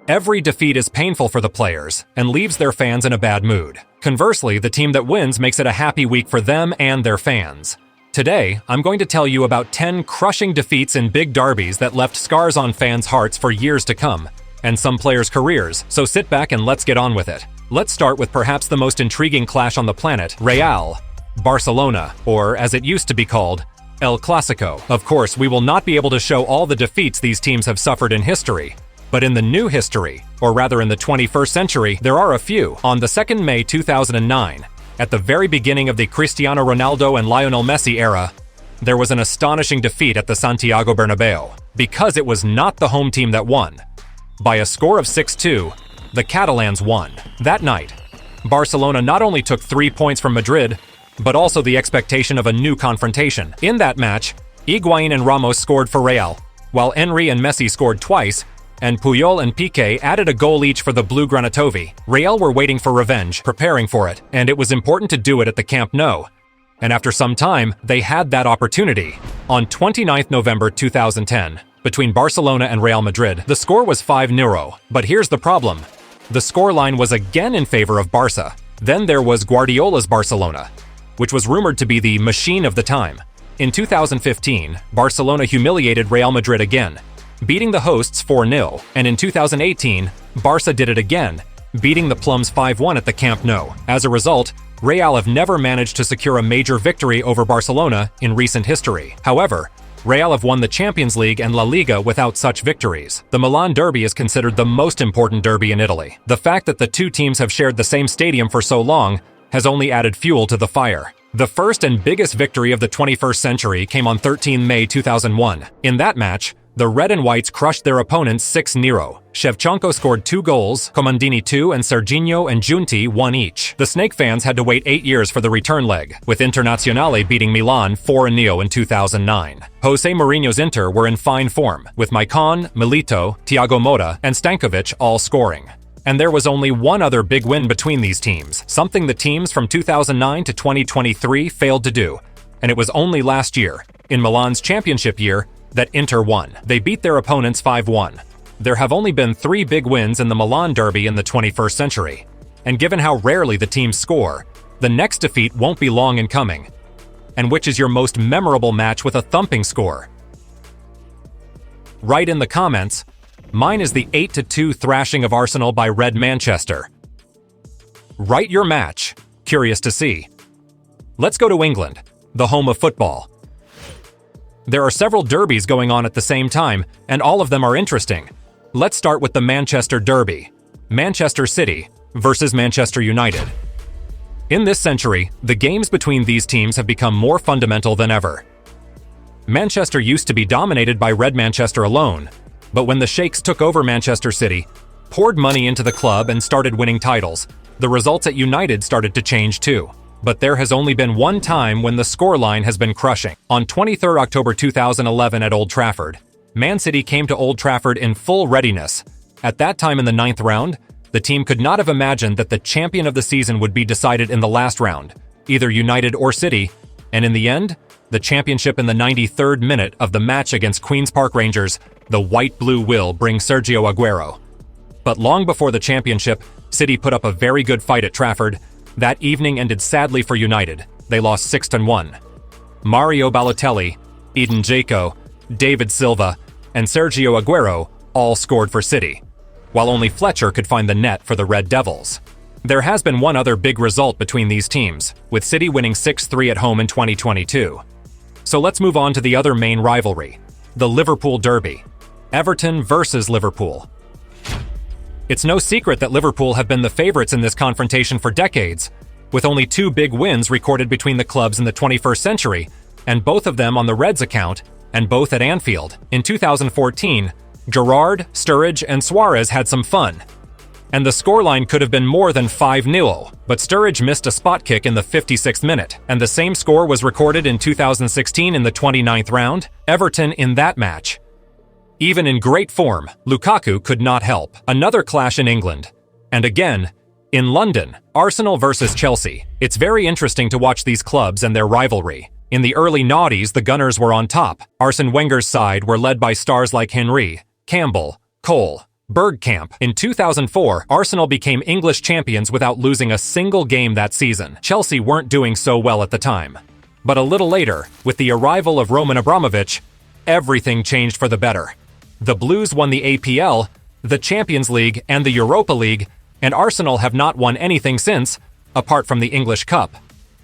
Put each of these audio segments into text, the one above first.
Every defeat is painful for the players and leaves their fans in a bad mood. Conversely, the team that wins makes it a happy week for them and their fans. Today, I'm going to tell you about 10 crushing defeats in big derbies that left scars on fans' hearts for years to come, and some players' careers, so sit back and let's get on with it. Let's start with perhaps the most intriguing clash on the planet, Real Barcelona, or as it used to be called, El Clásico. Of course, we will not be able to show all the defeats these teams have suffered in history, but in the new history, or rather in the 21st century, there are a few. On the 2nd May 2009, at the very beginning of the Cristiano Ronaldo and Lionel Messi era, there was an astonishing defeat at the Santiago Bernabéu, because it was not the home team that won. By a score of 6-2, the Catalans won. That night, Barcelona not only took 3 points from Madrid, but also the expectation of a new confrontation. In that match, Higuaín and Ramos scored for Real, while Henry and Messi scored twice, and Puyol and Piqué added a goal each for the Blue Granatovi. Real were waiting for revenge, preparing for it, and it was important to do it at the Camp Nou. And after some time, they had that opportunity. On 29 November 2010, between Barcelona and Real Madrid, the score was 5-0. But here's the problem. The scoreline was again in favor of Barca. Then there was Guardiola's Barcelona, which was rumored to be the machine of the time. In 2015, Barcelona humiliated Real Madrid again, beating the hosts 4-0, and in 2018, Barca did it again, beating the Plums 5-1 at the Camp Nou. As a result, Real have never managed to secure a major victory over Barcelona in recent history. However, Real have won the Champions League and La Liga without such victories. The Milan derby is considered the most important derby in Italy. The fact that the two teams have shared the same stadium for so long has only added fuel to the fire. The first and biggest victory of the 21st century came on 13 May 2001. In that match, the Red and Whites crushed their opponents 6-0. Shevchenko scored 2 goals, Comandini 2, and Serginho and Giunti 1 each. The Snake fans had to wait 8 years for the return leg, with Internazionale beating Milan 4-0 in 2009. Jose Mourinho's Inter were in fine form, with Maicon, Milito, Thiago Motta, and Stankovic all scoring. And there was only one other big win between these teams, something the teams from 2009 to 2023 failed to do. And it was only last year, in Milan's championship year, that Inter won. They beat their opponents 5-1. There have only been 3 big wins in the Milan derby in the 21st century. And given how rarely the teams score, the next defeat won't be long in coming. And which is your most memorable match with a thumping score? Write in the comments. Mine is the 8-2 thrashing of Arsenal by Red Manchester. Write your match. Curious to see. Let's go to England, the home of football. There are several derbies going on at the same time, and all of them are interesting. Let's start with the Manchester Derby. Manchester City versus Manchester United. In this century, the games between these teams have become more fundamental than ever. Manchester used to be dominated by Red Manchester alone, but when the Sheikhs took over Manchester City, poured money into the club and started winning titles, the results at United started to change too. But there has only been one time when the scoreline has been crushing. On 23 October 2011 at Old Trafford, Man City came to Old Trafford in full readiness. At that time in the 9th round, the team could not have imagined that the champion of the season would be decided in the last round, either United or City, and in the end, the championship in the 93rd minute of the match against Queen's Park Rangers, the white-blue will bring Sergio Aguero. But long before the championship, City put up a very good fight at Trafford. That evening ended sadly for United. They lost 6-1. Mario Balotelli, Edin Dzeko, David Silva, and Sergio Aguero all scored for City, while only Fletcher could find the net for the Red Devils. There has been one other big result between these teams, with City winning 6-3 at home in 2022. So let's move on to the other main rivalry, the Liverpool Derby. Everton versus Liverpool. It's no secret that Liverpool have been the favorites in this confrontation for decades, with only 2 big wins recorded between the clubs in the 21st century, and both of them on the Reds' account, and both at Anfield. In 2014, Gerrard, Sturridge, and Suarez had some fun, and the scoreline could have been more than 5-0, but Sturridge missed a spot kick in the 56th minute, and the same score was recorded in 2016 in the 29th round, Everton in that match. Even in great form, Lukaku could not help. Another clash in England. And again, in London, Arsenal versus Chelsea. It's very interesting to watch these clubs and their rivalry. In the early noughties, the Gunners were on top. Arsene Wenger's side were led by stars like Henry, Campbell, Cole, Bergkamp. In 2004, Arsenal became English champions without losing a single game that season. Chelsea weren't doing so well at the time. But a little later, with the arrival of Roman Abramovich, everything changed for the better. The Blues won the APL, the Champions League, and the Europa League, and Arsenal have not won anything since, apart from the English Cup.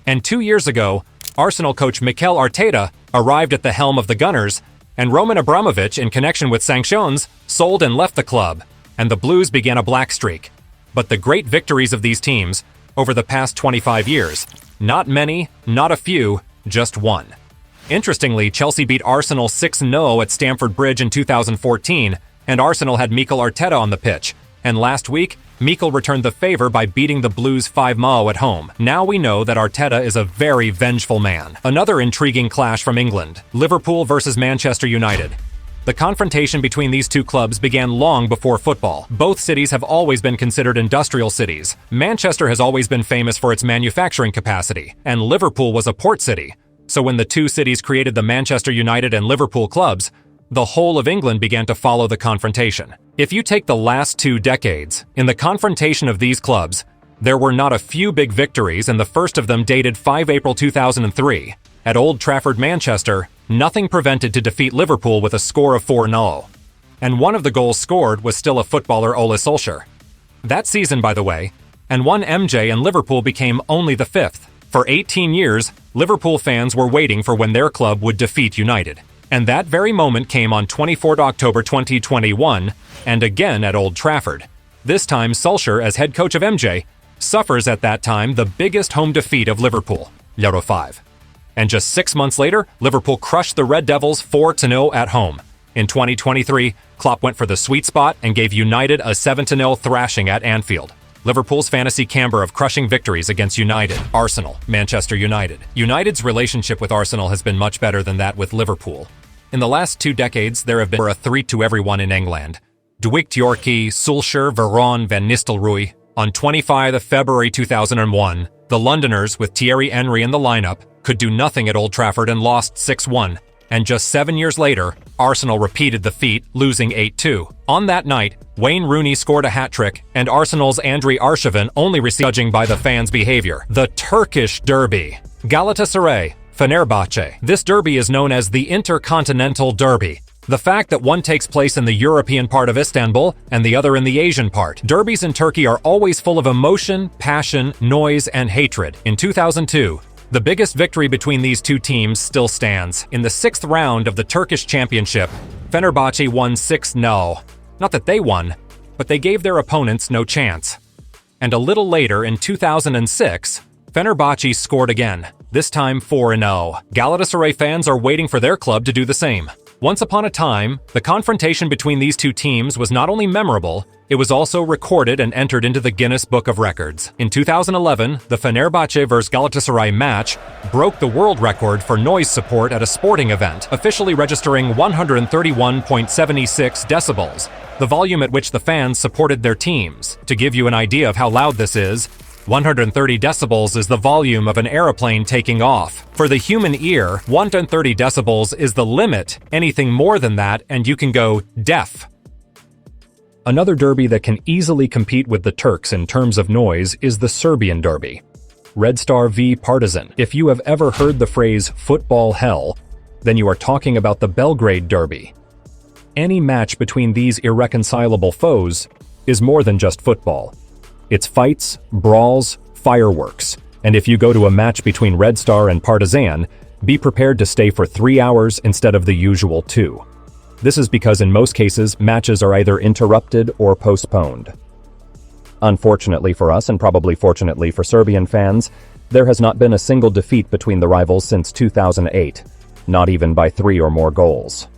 And 2 years ago, Arsenal coach Mikel Arteta arrived at the helm of the Gunners, and Roman Abramovich, in connection with sanctions, sold and left the club, and the Blues began a black streak. But the great victories of these teams, over the past 25 years, not many, not a few, just one. Interestingly, Chelsea beat Arsenal 6-0 at Stamford Bridge in 2014, and Arsenal had Mikel Arteta on the pitch. And last week, Mikel returned the favor by beating the Blues 5-0 at home. Now we know that Arteta is a very vengeful man. Another intriguing clash from England, Liverpool versus Manchester United. The confrontation between these two clubs began long before football. Both cities have always been considered industrial cities. Manchester has always been famous for its manufacturing capacity, and Liverpool was a port city. So when the two cities created the Manchester United and Liverpool clubs, the whole of England began to follow the confrontation. If you take the last 2 decades, in the confrontation of these clubs, there were not a few big victories, and the first of them dated 5 April 2003. At Old Trafford, Manchester, nothing prevented to defeat Liverpool with a score of 4-0. And one of the goals scored was still a footballer, Ole Solskjaer. That season, by the way, and one MJ and Liverpool became only the 5th. For 18 years, Liverpool fans were waiting for when their club would defeat United. And that very moment came on 24 October 2021, and again at Old Trafford. This time, Solskjaer, as head coach of MJ, suffers at that time the biggest home defeat of Liverpool, 0-5. And just 6 months later, Liverpool crushed the Red Devils 4-0 at home. In 2023, Klopp went for the sweet spot and gave United a 7-0 thrashing at Anfield. Liverpool's fantasy camber of crushing victories against United, Arsenal, Manchester United. United's relationship with Arsenal has been much better than that with Liverpool. In the last 2 decades, there have been a 3-to-everyone in England. Dwight Yorke, Solskjaer, Veron, Van Nistelrooy. On 25 February 2001, the Londoners, with Thierry Henry in the lineup, could do nothing at Old Trafford and lost 6-1. And just 7 years later, Arsenal repeated the feat, losing 8-2. On that night, Wayne Rooney scored a hat-trick, and Arsenal's Andriy Arshavin only received judging by the fans' behavior. The Turkish Derby. Galatasaray, Fenerbahce. This derby is known as the Intercontinental Derby. The fact that one takes place in the European part of Istanbul and the other in the Asian part. Derbies in Turkey are always full of emotion, passion, noise, and hatred. In 2002, the biggest victory between these two teams still stands. In the 6th round of the Turkish Championship, Fenerbahce won 6-0. Not that they won, but they gave their opponents no chance. And a little later, in 2006, Fenerbahce scored again, this time 4-0. Galatasaray fans are waiting for their club to do the same. Once upon a time, the confrontation between these two teams was not only memorable, it was also recorded and entered into the Guinness Book of Records. In 2011, the Fenerbahce vs Galatasaray match broke the world record for noise support at a sporting event, officially registering 131.76 decibels, the volume at which the fans supported their teams. To give you an idea of how loud this is, 130 decibels is the volume of an aeroplane taking off. For the human ear, 130 decibels is the limit. Anything more than that, and you can go deaf. Another derby that can easily compete with the Turks in terms of noise is the Serbian derby. Red Star v Partizan. If you have ever heard the phrase football hell, then you are talking about the Belgrade derby. Any match between these irreconcilable foes is more than just football. It's fights, brawls, fireworks, and if you go to a match between Red Star and Partizan, be prepared to stay for 3 hours instead of the usual 2. This is because in most cases, matches are either interrupted or postponed. Unfortunately for us, and probably fortunately for Serbian fans, there has not been a single defeat between the rivals since 2008, not even by 3 or more goals.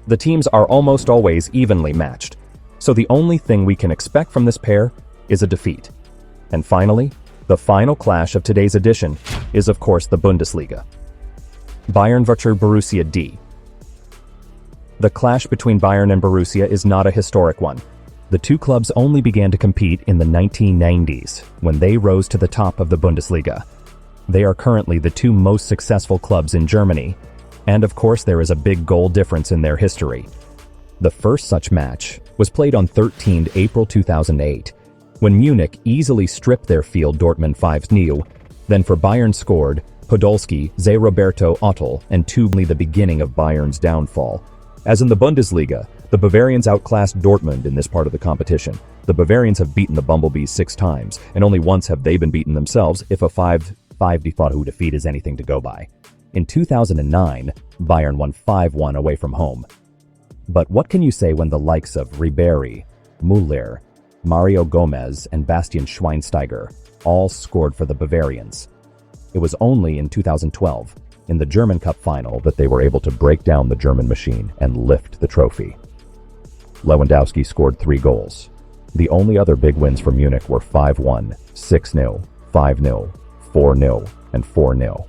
The teams are almost always evenly matched, so the only thing we can expect from this pair is a defeat. And finally, the final clash of today's edition is of course the Bundesliga. Bayern vs Borussia D. The clash between Bayern and Borussia is not a historic one. The two clubs only began to compete in the 1990s, when they rose to the top of the Bundesliga. They are currently the two most successful clubs in Germany, and of course there is a big goal difference in their history. The first such match was played on 13 April 2008, when Munich easily stripped their field Dortmund 5-0. Then for Bayern scored Podolski, Zé Roberto Ottel, and only the beginning of Bayern's downfall. As in the Bundesliga, the Bavarians outclassed Dortmund in this part of the competition. The Bavarians have beaten the Bumblebees 6 times, and only once have they been beaten themselves, if a 5-5 defeat is anything to go by. In 2009, Bayern won 5-1 away from home. But what can you say when the likes of Ribéry, Müller, Mario Gomez, and Bastian Schweinsteiger all scored for the Bavarians? It was only in 2012, in the German Cup final, that they were able to break down the German machine and lift the trophy. Lewandowski scored 3 goals. The only other big wins for Munich were 5-1, 6-0, 5-0, 4-0, and 4-0.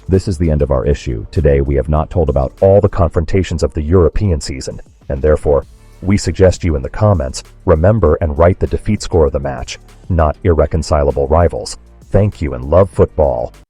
This is the end of our issue. Today we have not told about all the confrontations of the European season, and therefore, we suggest you in the comments remember and write the defeat score of the match, not irreconcilable rivals. Thank you and love football.